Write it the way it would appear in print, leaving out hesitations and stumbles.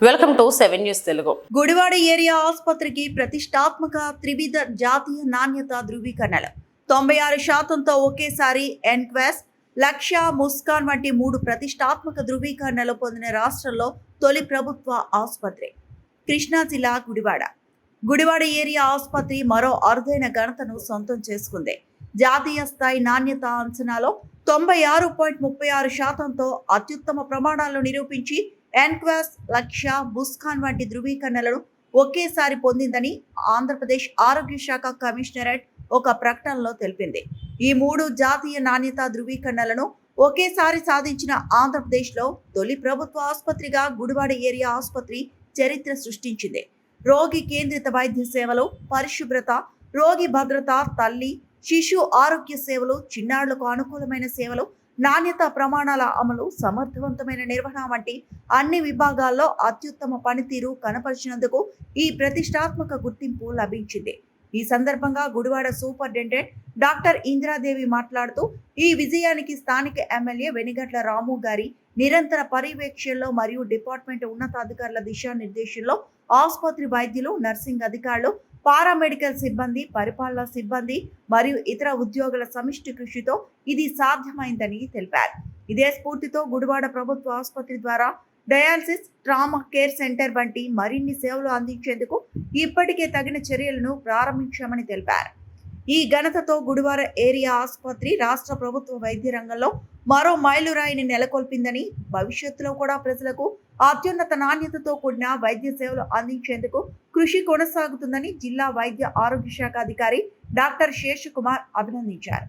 Welcome to 7 news Telugu. Gudivada area ఆసుపత్రికి ప్రతిష్టాత్మక త్రివిధ జాతీయ నాణ్యత ధృవీకరణలు 96%తో ఒకేసారి ఎన్క్వెస్, లక్ష్య, ముస్కాన్ వంటి 3 ప్రతిష్టాత్మక ధృవీకరణలు పొందిన రాష్ట్రంలో తొలి ప్రభుత్వ ఆసుపత్రి కృష్ణా జిల్లా గుడివాడ ఏరియా ఆసుపత్రి మరో అరుదైన ఘనతను సొంతం చేసుకుంది. జాతీయ స్థాయి నాణ్యత అంచనాలో 96.36%తో అత్యుత్తమ ప్రమాణాలను నిరూపించి ఎన్క్వాస్, లక్ష్య, ముస్కాన్ వంటి ధృవీకరణలను ఒకేసారి పొందిందని ఆంధ్రప్రదేశ్ ఆరోగ్య శాఖ కమిషనరేట్ ఒక ప్రకటనలో తెలిపింది. ఈ 3 జాతీయ నాణ్యత ధృవీకరణలను ఒకేసారి సాధించిన ఆంధ్రప్రదేశ్లో తొలి ప్రభుత్వ ఆసుపత్రిగా గుడివాడ ఏరియా ఆసుపత్రి చరిత్ర సృష్టించింది. రోగి కేంద్రిత వైద్య సేవలు, పరిశుభ్రత, రోగి భద్రత, తల్లి శిశు ఆరోగ్య సేవలు, చిన్నారులకు అనుకూలమైన సేవలు, నాణ్యత ప్రమాణాల అమలు, సమర్థవంతమైన నిర్వహణ వంటి అన్ని విభాగాల్లో అత్యుత్తమ పనితీరు కనపరిచినందుకు ఈ ప్రతిష్టాత్మక గుర్తింపు లభించింది. ఈ సందర్భంగా గుడివాడ సూపరింటెండెంట్ డాక్టర్ ఇందిరాదేవి మాట్లాడుతూ, ఈ విజయానికి స్థానిక ఎమ్మెల్యే వెనిగట్ల రాము గారి నిరంతర పర్యవేక్షణలో మరియు డిపార్ట్మెంట్ ఉన్నతాధికారుల దిశానిర్దేశంలో ఆసుపత్రి వైద్యులు, నర్సింగ్ అధికారులు, పారామెడికల్ సిబ్బంది, పరిపాలనా సిబ్బంది మరియు ఇతర ఉద్యోగుల సమిష్టి కృషితో ఇది సాధ్యమైందని తెలిపారు. ఇదే స్ఫూర్తితో గుడివాడ ప్రభుత్వ ఆసుపత్రి ద్వారా డయాలసిస్, ట్రామా కేర్ సెంటర్ వంటి మరిన్ని సేవలు అందించేందుకు ఇప్పటికే తగిన చర్యలను ప్రారంభించామని తెలిపారు. ఈ ఘనతతో గుడివాడ ఏరియా ఆసుపత్రి రాష్ట్ర ప్రభుత్వ వైద్య రంగంలో మరో మైలురాయిని నెలకొల్పిందని, భవిష్యత్తులో కూడా ప్రజలకు అత్యున్నత నాణ్యతతో కూడిన వైద్య సేవలు అందించేందుకు కృషి కొనసాగుతుందని జిల్లా వైద్య ఆరోగ్య శాఖ అధికారి డాక్టర్ శేషకుమార్ అభినందించారు.